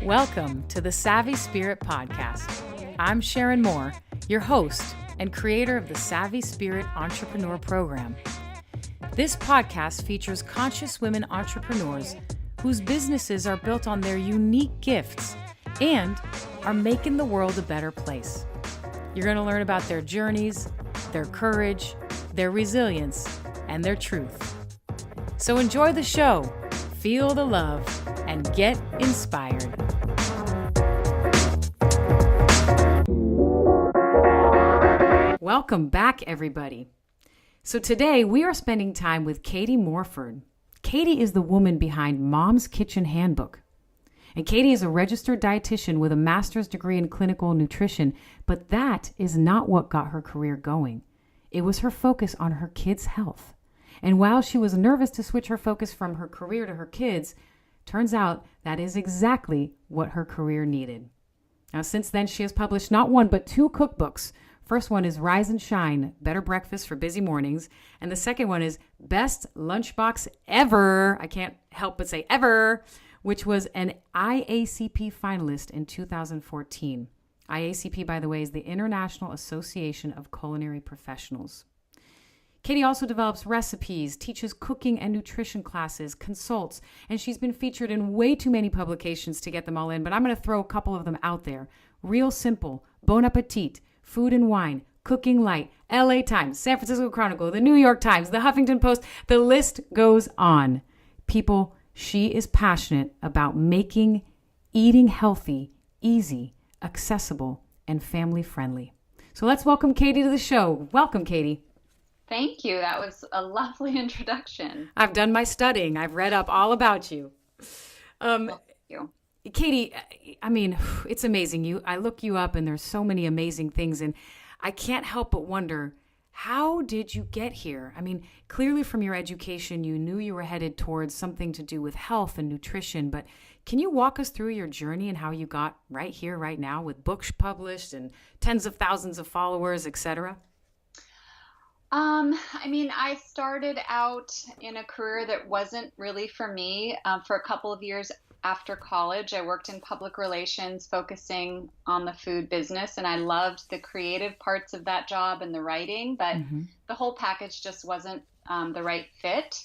Welcome to the Savvy Spirit Podcast. I'm Sharon Moore, your host and creator of the Savvy Spirit Entrepreneur Program. This podcast features conscious women entrepreneurs whose businesses are built on their unique gifts and are making the world a better place. You're going to learn about their journeys, their courage, their resilience, and their truth. So enjoy the show, feel the love, and get inspired. Welcome back, everybody. So today we are spending time with Katie Morford. Katie is the woman behind Mom's Kitchen Handbook. And Katie is a registered dietitian with a master's degree in clinical nutrition, but that is not what got her career going. It was her focus on her kids' health. And while she was nervous to switch her focus from her career to her kids, turns out that is exactly what her career needed. Now, since then, she has published not one, but two cookbooks. First one is Rise and Shine, Better Breakfast for Busy Mornings. And the second one is Best Lunchbox Ever. I can't help but say ever, which was an IACP finalist in 2014. IACP, by the way, is the International Association of Culinary Professionals. Katie also develops recipes, teaches cooking and nutrition classes, consults, and she's been featured in way too many publications to get them all in, but I'm going to throw a couple of them out there. Real Simple, Bon Appetit, Food and Wine, Cooking Light, LA Times, San Francisco Chronicle, the New York Times, the Huffington Post. The list goes on. People, she is passionate about making eating healthy, easy, accessible, and family-friendly. So let's welcome Katie to the show. Welcome, Katie. Thank you. That was a lovely introduction. I've done my studying. I've read up all about you. Thank you. Katie, I mean, it's amazing. I look you up and there's so many amazing things. And I can't help but wonder, how did you get here? I mean, clearly from your education, you knew you were headed towards something to do with health and nutrition. But can you walk us through your journey and how you got right here, right now, with books published and tens of thousands of followers, etc.? I started out in a career that wasn't really for me. For a couple of years after college, I worked in public relations, focusing on the food business, and I loved the creative parts of that job and the writing, but the whole package just wasn't the right fit.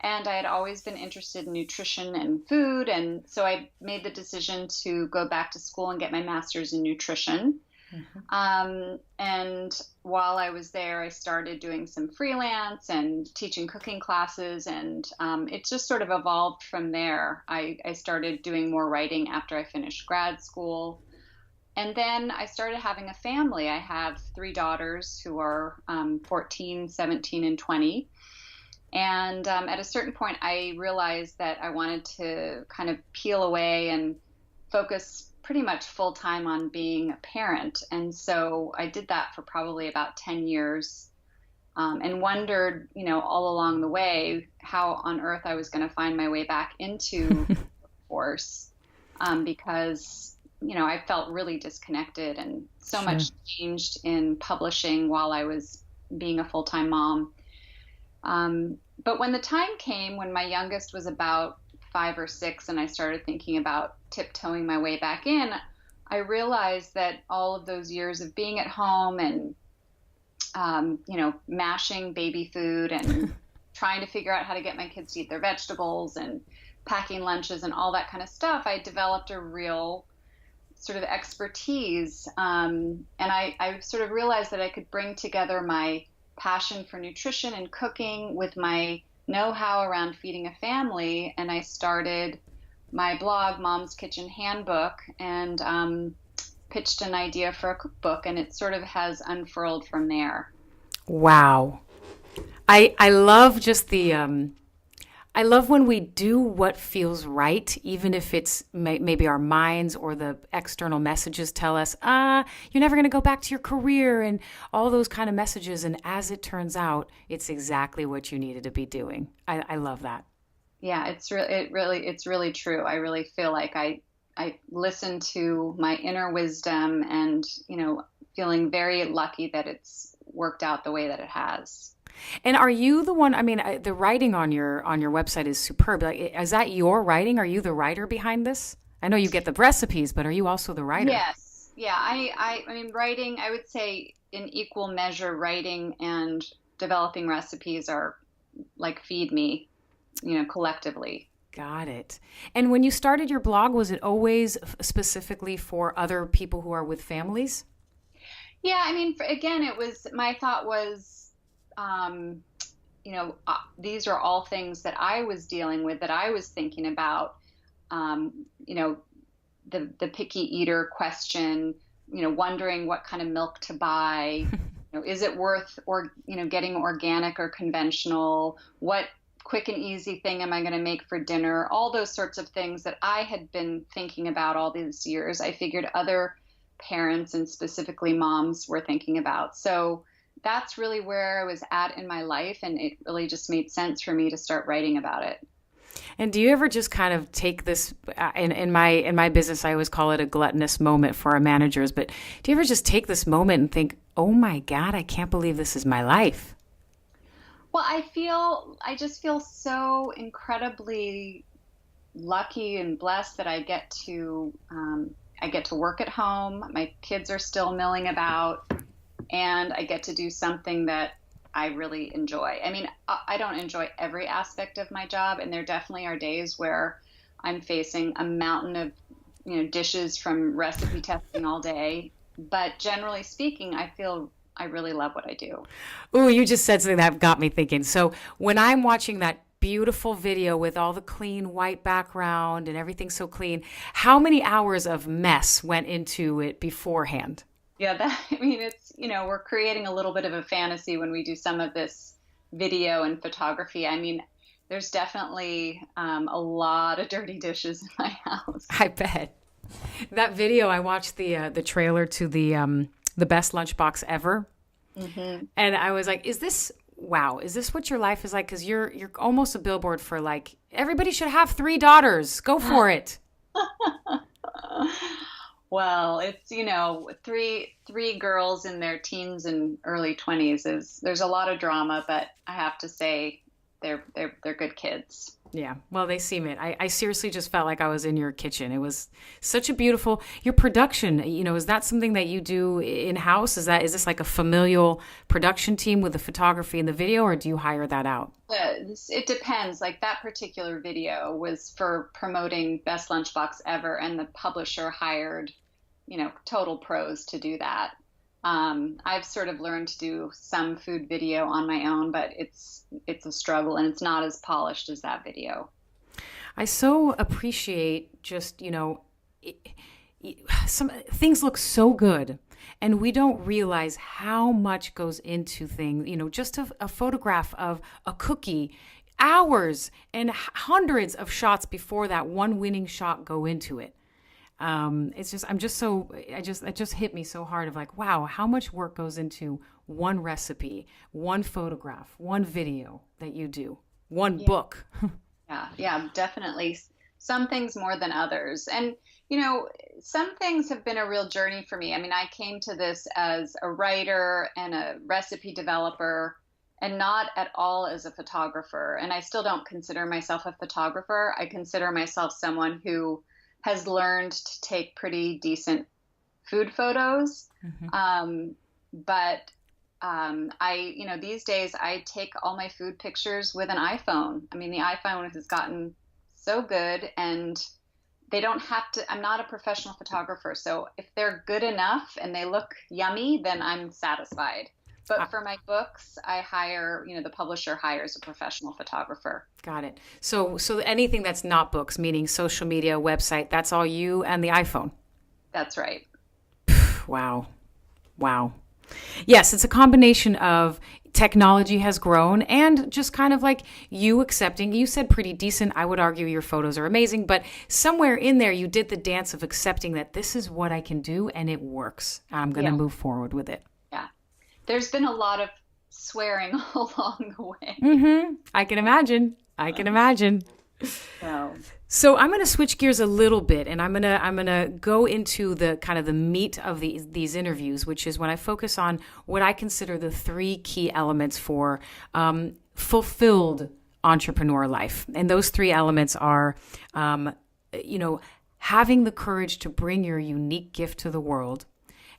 And I had always been interested in nutrition and food, and so I made the decision to go back to school and get my master's in nutrition. And while I was there, I started doing some freelance and teaching cooking classes, and it just sort of evolved from there. I started doing more writing after I finished grad school. And then I started having a family. I have three daughters who are 14, 17, and 20. And at a certain point, I realized that I wanted to kind of peel away and focus pretty much full time on being a parent. And so I did that for probably about 10 years and wondered, all along the way, how on earth I was going to find my way back into the workforce because, I felt really disconnected and so much changed in publishing while I was being a full-time mom. But when the time came, when my youngest was about 5 or 6 and I started thinking about tiptoeing my way back in, I realized that all of those years of being at home and, mashing baby food and trying to figure out how to get my kids to eat their vegetables and packing lunches and all that kind of stuff, I developed a real sort of expertise. And I sort of realized that I could bring together my passion for nutrition and cooking with my know-how around feeding a family, and I started my blog, Mom's Kitchen Handbook, and pitched an idea for a cookbook, and it sort of has unfurled from there. Wow. I love just I love when we do what feels right, even if it's maybe our minds or the external messages tell us, you're never going to go back to your career and all those kind of messages. And as it turns out, it's exactly what you needed to be doing. I love that. Yeah, it's really true. I really feel like I listened to my inner wisdom and, feeling very lucky that it's worked out the way that it has. And are you the one, the writing on your website is superb. Like, is that your writing? Are you the writer behind this? I know you get the recipes, but are you also the writer? Yes. Yeah. I mean, writing, I would say in equal measure, writing and developing recipes are like feed me, collectively. Got it. And when you started your blog, was it always specifically for other people who are with families? Yeah. I mean, again, my thought was, these are all things that I was dealing with, that I was thinking about, um, you know, the picky eater question, wondering what kind of milk to buy. Is it worth getting organic or conventional? What quick and easy thing am I going to make for dinner? All those sorts of things that I had been thinking about all these years. I figured other parents and specifically moms were thinking about. So that's really where I was at in my life. And it really just made sense for me to start writing about it. And do you ever just kind of take this in my business? I always call it a gluttonous moment for our managers. But do you ever just take this moment and think, "Oh my God, I can't believe this is my life"? Well, I just feel so incredibly lucky and blessed that I get to work at home. My kids are still milling about, and I get to do something that I really enjoy. I mean, I don't enjoy every aspect of my job, and there definitely are days where I'm facing a mountain of, dishes from recipe testing all day. But generally speaking, I feel I really love what I do. Ooh, you just said something that got me thinking. So when I'm watching that beautiful video with all the clean white background and everything so clean, how many hours of mess went into it beforehand? Yeah, it's, we're creating a little bit of a fantasy when we do some of this video and photography. I mean, there's definitely a lot of dirty dishes in my house. I bet. That video, I watched the trailer to the best lunchbox ever. Mm-hmm. And I was like, is this what your life is like? Because you're almost a billboard for like, everybody should have 3 daughters. Go for it. Well, it's, three girls in their teens and early 20s there's a lot of drama, but I have to say they're good kids. Yeah. Well, they seem it. I seriously just felt like I was in your kitchen. It was such a beautiful, your production, is that something that you do in-house? Is this like a familial production team with the photography and the video, or do you hire that out? It depends. Like that particular video was for promoting Best Lunchbox Ever, and the publisher hired, total pros to do that. I've sort of learned to do some food video on my own, but it's a struggle, and it's not as polished as that video. I so appreciate just, some things look so good, and we don't realize how much goes into things, just a photograph of a cookie, hours and hundreds of shots before that one winning shot go into it. It just hit me so hard of like, wow, how much work goes into one recipe, one photograph, one video that you do, one book. Yeah, definitely. Some things more than others. And, some things have been a real journey for me. I mean, I came to this as a writer and a recipe developer, and not at all as a photographer. And I still don't consider myself a photographer. I consider myself someone who has learned to take pretty decent food photos. Mm-hmm. These days I take all my food pictures with an iPhone. I mean, the iPhone has gotten so good, and they don't have to, I'm not a professional photographer. So if they're good enough and they look yummy, then I'm satisfied. But for my books, I hire, the publisher hires a professional photographer. Got it. So anything that's not books, meaning social media, website, that's all you and the iPhone? That's right. Wow. Yes, it's a combination of technology has grown and just kind of like you accepting, you said pretty decent. I would argue your photos are amazing, but somewhere in there you did the dance of accepting that this is what I can do and it works. I'm going to move forward with it. There's been a lot of swearing along the way. Mm-hmm. I can imagine. So I'm going to switch gears a little bit, and I'm gonna go into the kind of the meat of these interviews, which is when I focus on what I consider the 3 key elements for fulfilled entrepreneur life, and those 3 elements are, having the courage to bring your unique gift to the world.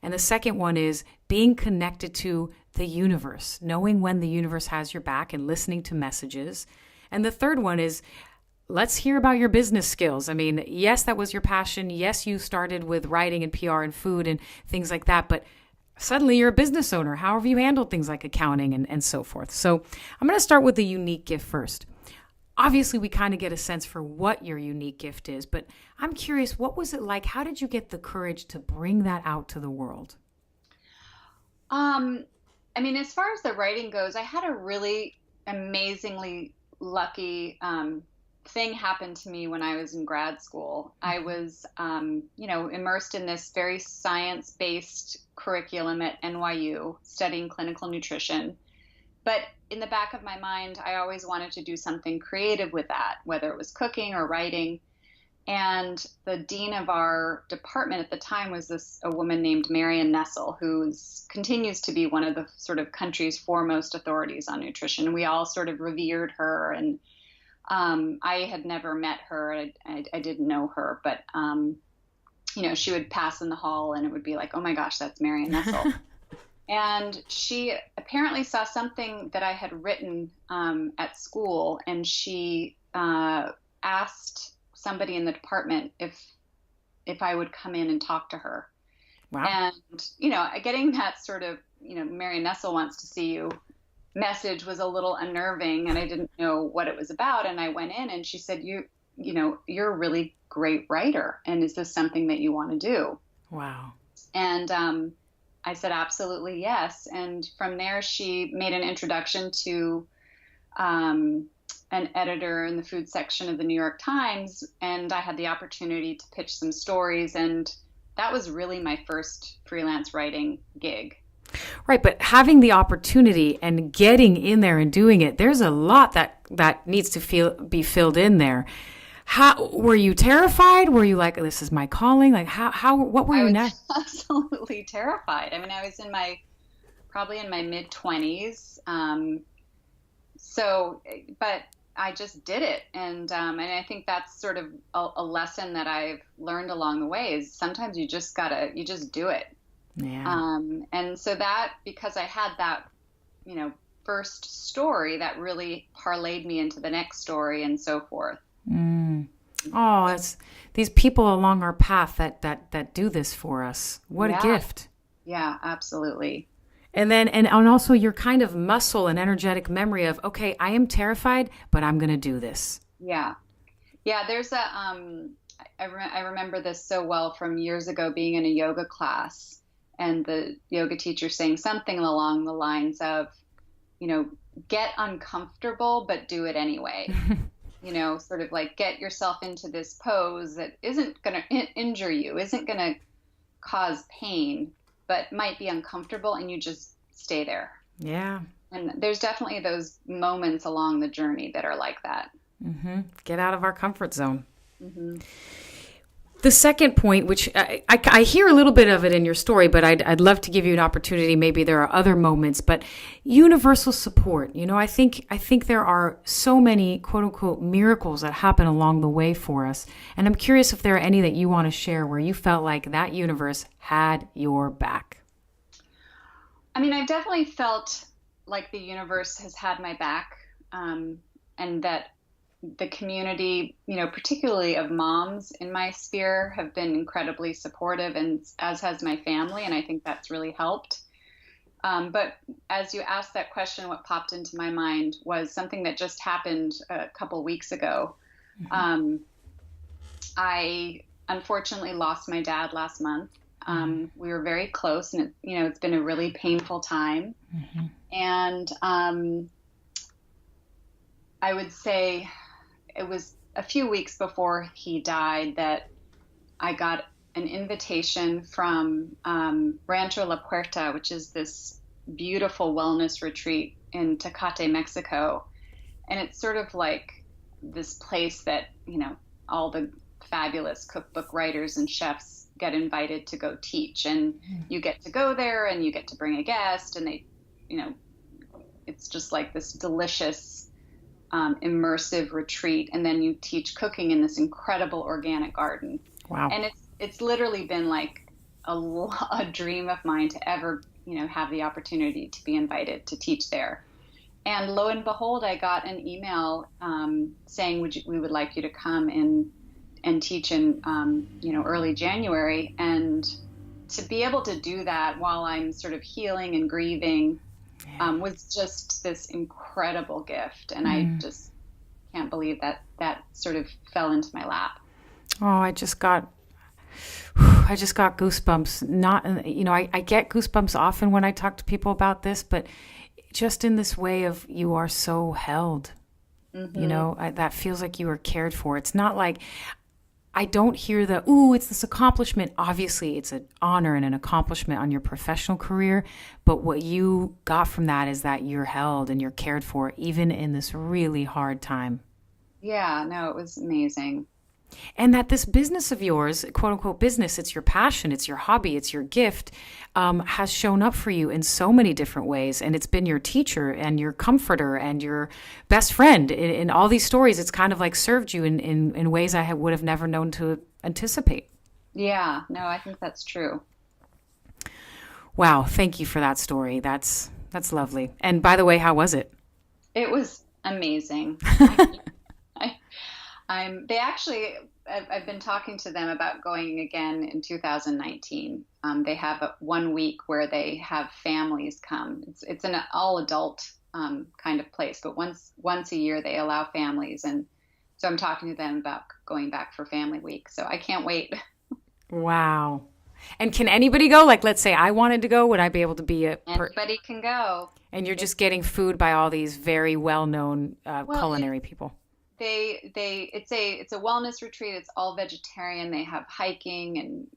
And the second one is being connected to the universe, knowing when the universe has your back and listening to messages. And the third one is, let's hear about your business skills. I mean, yes, that was your passion. Yes, you started with writing and PR and food and things like that, but suddenly you're a business owner. How have you handled things like accounting and so forth? So I'm going to start with the unique gift first. Obviously, we kind of get a sense for what your unique gift is, but I'm curious, what was it like? How did you get the courage to bring that out to the world? I mean, as far as the writing goes, I had a really amazingly lucky thing happen to me when I was in grad school. I was, immersed in this very science-based curriculum at NYU, studying clinical nutrition. But in the back of my mind, I always wanted to do something creative with that, whether it was cooking or writing. And the dean of our department at the time was a woman named Marion Nestle, who continues to be one of the sort of country's foremost authorities on nutrition. We all sort of revered her, and I had never met her. I didn't know her, but she would pass in the hall, and it would be like, oh my gosh, that's Marion Nestle. And she apparently saw something that I had written at school, and she asked somebody in the department if I would come in and talk to her. Wow. And, getting that sort of, Marion Nestle wants to see you message was a little unnerving, and I didn't know what it was about. And I went in and she said, you're a really great writer. And is this something that you want to do? Wow. And I said, absolutely, yes. And from there, she made an introduction to an editor in the food section of the New York Times, and I had the opportunity to pitch some stories, and that was really my first freelance writing gig. Right, but having the opportunity and getting in there and doing it, there's a lot that needs to be filled in there. How were you terrified? Were you like, this is my calling? Like what were you next? Absolutely terrified. I mean, I was probably in my mid-20s. But I just did it. And I think that's sort of a lesson that I've learned along the way is sometimes you just do it. Yeah. And so that, because I had that, first story, that really parlayed me into the next story and so forth. Mm. Oh, it's these people along our path that do this for us. What a gift. Yeah, absolutely. And then, and also your kind of muscle and energetic memory of, okay, I am terrified, but I'm going to do this. Yeah. Yeah. There's I remember this so well from years ago being in a yoga class and the yoga teacher saying something along the lines of, get uncomfortable, but do it anyway. Sort of like get yourself into this pose that isn't going to injure you, isn't going to cause pain, but might be uncomfortable, and you just stay there. Yeah. And there's definitely those moments along the journey that are like that. Mm-hmm. Get out of our comfort zone. Mm-hmm. The second point, which I hear a little bit of it in your story, but I'd love to give you an opportunity. Maybe there are other moments, but universal support. I think there are so many quote unquote miracles that happen along the way for us. And I'm curious if there are any that you want to share where you felt like that universe had your back. I mean, I've definitely felt like the universe has had my back, and that the community, particularly of moms in my sphere, have been incredibly supportive, and as has my family. And I think that's really helped. But as you asked that question, what popped into my mind was something that just happened a couple weeks ago. Mm-hmm. I unfortunately lost my dad last month. We were very close, and it's been a really painful time. Mm-hmm. And I would say it was a few weeks before he died that I got an invitation from Rancho La Puerta, which is this beautiful wellness retreat in Tecate, Mexico. And it's sort of like this place that, all the fabulous cookbook writers and chefs get invited to go teach. And you get to go there and you get to bring a guest, and they, it's just like this delicious immersive retreat, and then you teach cooking in this incredible organic garden. Wow. And it's literally been like a dream of mine to ever, have the opportunity to be invited to teach there. And lo and behold, I got an email saying, we would like you to come in and teach in, early January. And to be able to do that while I'm sort of healing and grieving was just this incredible gift. And I just can't believe that sort of fell into my lap. Oh, I just got goosebumps. Not, I get goosebumps often when I talk to people about this, but just in this way of you are so held, that feels like you are cared for. It's not like I don't hear it's this accomplishment. Obviously, it's an honor and an accomplishment on your professional career. But what you got from that is that you're held and you're cared for, even in this really hard time. Yeah, no, it was amazing. And that this business of yours, quote unquote business, it's your passion, it's your hobby, it's your gift, has shown up for you in so many different ways. And it's been your teacher and your comforter and your best friend. In all these stories, it's kind of like served you in ways I would have never known to anticipate. Yeah, no, I think that's true. Wow. Thank you for that story. That's lovely. And by the way, how was it? It was amazing. They actually, I've been talking to them about going again in 2019. They have 1 week where they have families come. It's an all adult kind of place, but once a year they allow families. And so I'm talking to them about going back for family week. So I can't wait. Wow. And can anybody go? Like, let's say I wanted to go, would I be able to be Anybody can go. And you're just getting food by all these very well-known culinary people. It's a wellness retreat. It's all vegetarian. They have hiking and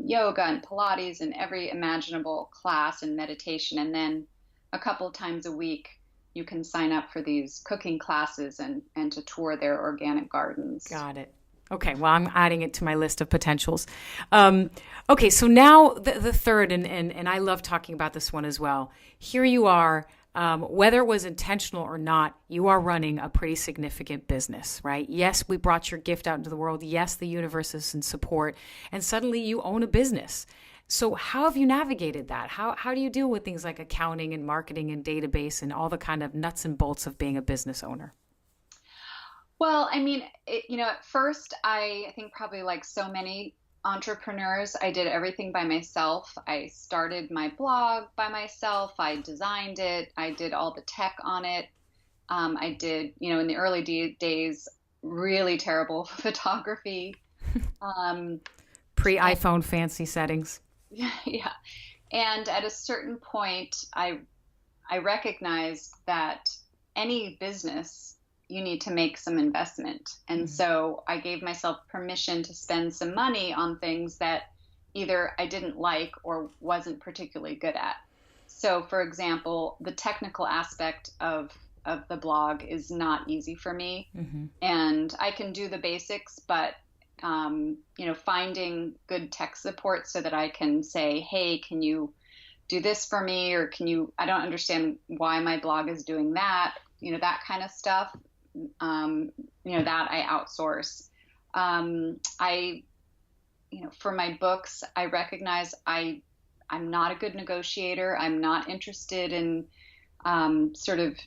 yoga and Pilates and every imaginable class and meditation. And then a couple times a week, you can sign up for these cooking classes and to tour their organic gardens. Got it. Okay, well, I'm adding it to my list of potentials. Okay, so now the third, and I love talking about this one as well. Here you are, whether it was intentional or not, you are running a pretty significant business, right? Yes, we brought your gift out into the world. Yes, the universe is in support, and suddenly you own a business. So how have you navigated that? How do you deal with things like accounting and marketing and database and all the kind of nuts and bolts of being a business owner? Well, I mean, at first, I think probably like so many entrepreneurs, I did everything by myself. I started my blog by myself. I designed it. I did all the tech on it. I did, in the early days, really terrible photography. Pre-iPhone fancy settings. Yeah. And at a certain point, I recognized that any business, you need to make some investment. And so I gave myself permission to spend some money on things that either I didn't like or wasn't particularly good at. So for example, the technical aspect of the blog is not easy for me. And I can do the basics, but finding good tech support so that I can say, hey, can you do this for me? Or I don't understand why my blog is doing that, that kind of stuff. That I outsource. For my books, I recognize I'm not a good negotiator. I'm not interested in sort of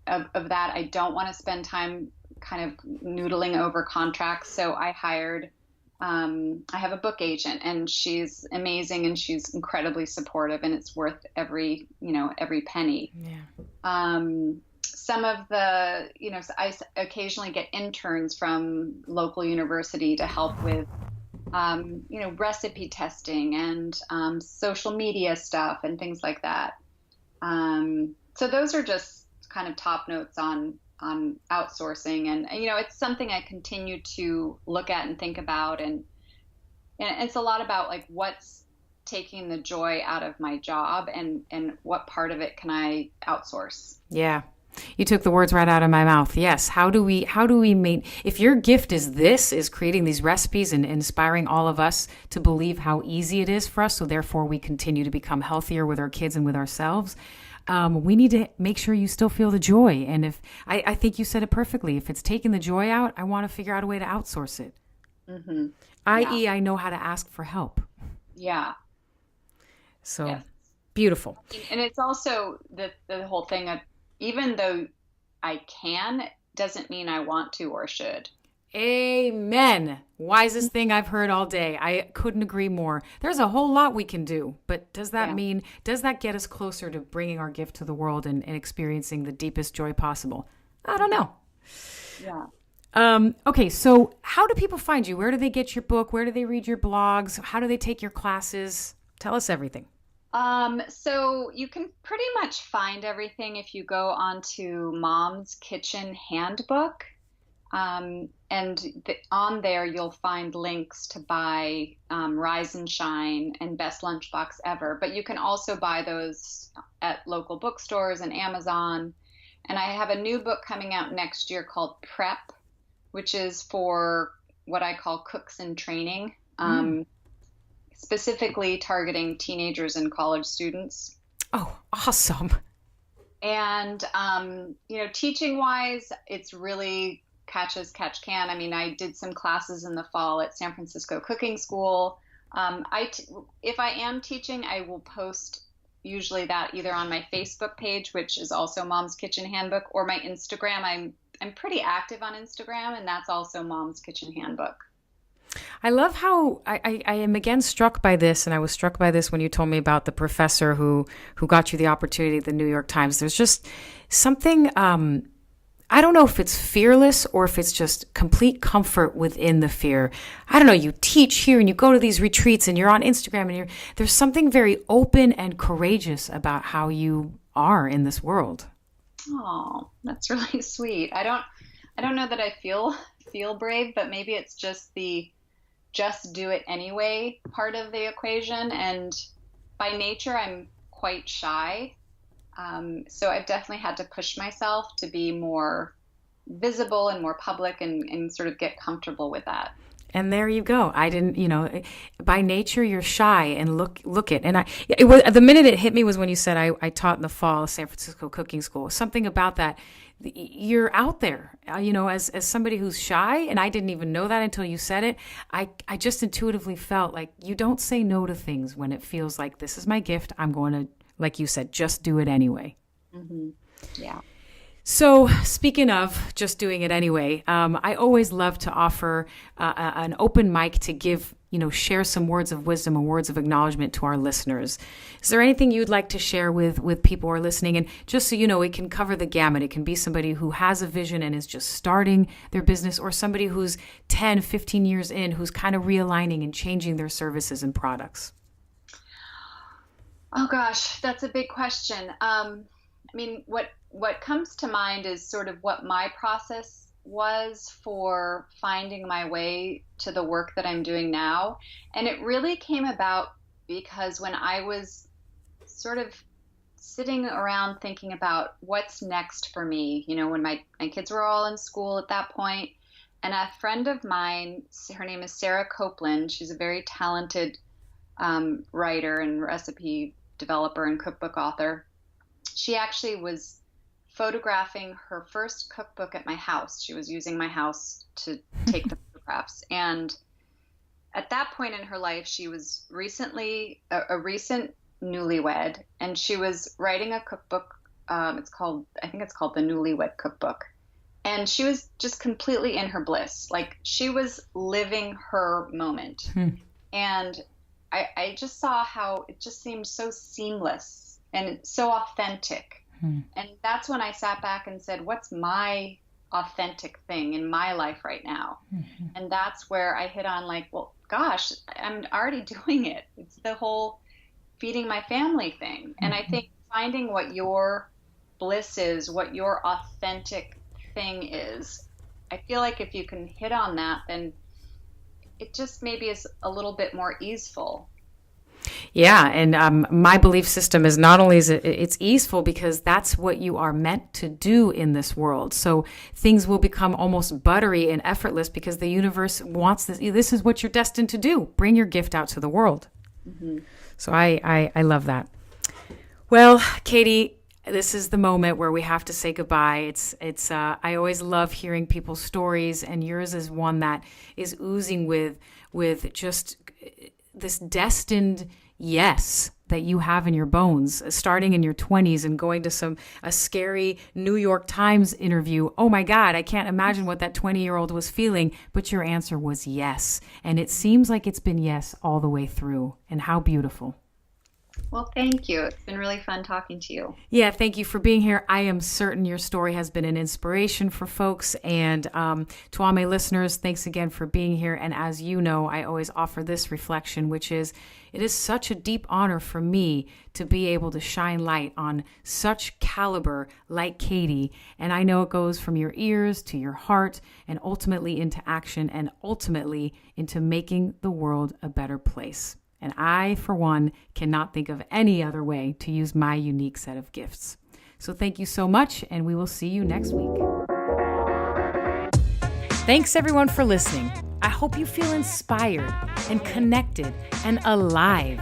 that. I don't want to spend time kind of noodling over contracts. So I hired, I have a book agent, and she's amazing and she's incredibly supportive, and it's worth every penny. Yeah. Some of the, I occasionally get interns from local university to help with, recipe testing and social media stuff and things like that. So those are just kind of top notes on outsourcing. And, it's something I continue to look at and think about. And it's a lot about like what's taking the joy out of my job and what part of it can I outsource. Yeah. You took the words right out of my mouth. Yes. How do we if your gift is creating these recipes and inspiring all of us to believe how easy it is for us, so therefore we continue to become healthier with our kids and with ourselves, we need to make sure you still feel the joy. And I think you said it perfectly. If it's taking the joy out, I want to figure out a way to outsource it. Mm-hmm. i.e., I know how to ask for help. Yeah. So Yes. beautiful. And it's also the whole thing of, even though I can, doesn't mean I want to or should. Amen. Wisest thing I've heard all day. I couldn't agree more. There's a whole lot we can do, but does that get us closer to bringing our gift to the world and experiencing the deepest joy possible? I don't know. Yeah. Okay, so how do people find you? Where do they get your book? Where do they read your blogs? How do they take your classes? Tell us everything. So you can pretty much find everything if you go onto Mom's Kitchen Handbook. On there, you'll find links to buy Rise and Shine and Best Lunchbox Ever. But you can also buy those at local bookstores and Amazon. And I have a new book coming out next year called Prep, which is for what I call cooks in training, specifically targeting teenagers and college students. Oh, awesome. And, teaching wise, it's really catch as catch can. I mean, I did some classes in the fall at San Francisco Cooking School. If I am teaching, I will post usually that either on my Facebook page, which is also Mom's Kitchen Handbook, or my Instagram. I'm pretty active on Instagram, and that's also Mom's Kitchen Handbook. I love how I am again struck by this, and I was struck by this when you told me about the professor who got you the opportunity at the New York Times. There's just something, I don't know if it's fearless or if it's just complete comfort within the fear. I don't know, you teach here and you go to these retreats and you're on Instagram and there's something very open and courageous about how you are in this world. Oh, that's really sweet. I don't know that I feel brave, but maybe it's just the just do it anyway part of the equation. And by nature, I'm quite shy. So I've definitely had to push myself to be more visible and more public and sort of get comfortable with that. And there you go. I didn't, by nature you're shy, and look it. And the minute it hit me was when you said I taught in the fall at San Francisco Cooking School. Something about that. You're out there, as somebody who's shy, and I didn't even know that until you said it. I just intuitively felt like you don't say no to things when it feels like this is my gift. I'm going to, like you said, just do it anyway. Mm-hmm. Yeah. So speaking of just doing it anyway, I always love to offer an open mic to give, share some words of wisdom and words of acknowledgement to our listeners. Is there anything you'd like to share with people who are listening? And just so you know, it can cover the gamut. It can be somebody who has a vision and is just starting their business, or somebody who's 10, 15 years in, who's kind of realigning and changing their services and products. Oh gosh, that's a big question. What comes to mind is sort of what my process was for finding my way to the work that I'm doing now. And it really came about because when I was sort of sitting around thinking about what's next for me, when my kids were all in school at that point, and a friend of mine, her name is Sarah Copeland, she's a very talented writer and recipe developer and cookbook author. She actually was photographing her first cookbook at my house. She was using my house to take the photographs. And at that point in her life, she was recently a recent newlywed, and she was writing a cookbook. I think it's called the Newlywed Cookbook. And she was just completely in her bliss. Like, she was living her moment. And I just saw how it just seemed so seamless and so authentic. And that's when I sat back and said, what's my authentic thing in my life right now? And that's where I hit on, like, well, gosh, I'm already doing it. It's the whole feeding my family thing. And I think finding what your bliss is, what your authentic thing is, I feel like if you can hit on that, then it just maybe is a little bit more easeful. Yeah, and my belief system is not only is it's easeful because that's what you are meant to do in this world. So things will become almost buttery and effortless because the universe wants this. This is what you're destined to do. Bring your gift out to the world. So I love that. Well, Katie, this is the moment where we have to say goodbye. I always love hearing people's stories, and yours is one that is oozing with just this destined yes that you have in your bones, starting in your 20s and going to a scary New York Times interview. Oh my God, I can't imagine what that 20-year-old was feeling, but your answer was yes. And it seems like it's been yes all the way through. And how beautiful. Well, thank you. It's been really fun talking to you. Yeah, thank you for being here. I am certain your story has been an inspiration for folks. And to all my listeners, thanks again for being here. And as you know, I always offer this reflection, which is, it is such a deep honor for me to be able to shine light on such caliber like Katie. And I know it goes from your ears to your heart and ultimately into action and ultimately into making the world a better place. And I, for one, cannot think of any other way to use my unique set of gifts. So thank you so much, and we will see you next week. Thanks, everyone, for listening. I hope you feel inspired and connected and alive.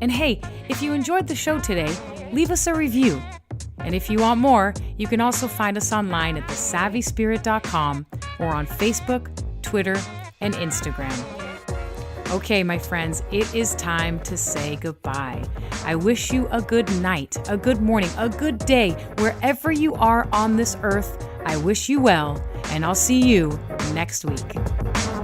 And hey, if you enjoyed the show today, leave us a review. And if you want more, you can also find us online at thesavvyspirit.com or on Facebook, Twitter, and Instagram. Okay, my friends, it is time to say goodbye. I wish you a good night, a good morning, a good day, wherever you are on this earth. I wish you well, and I'll see you next week.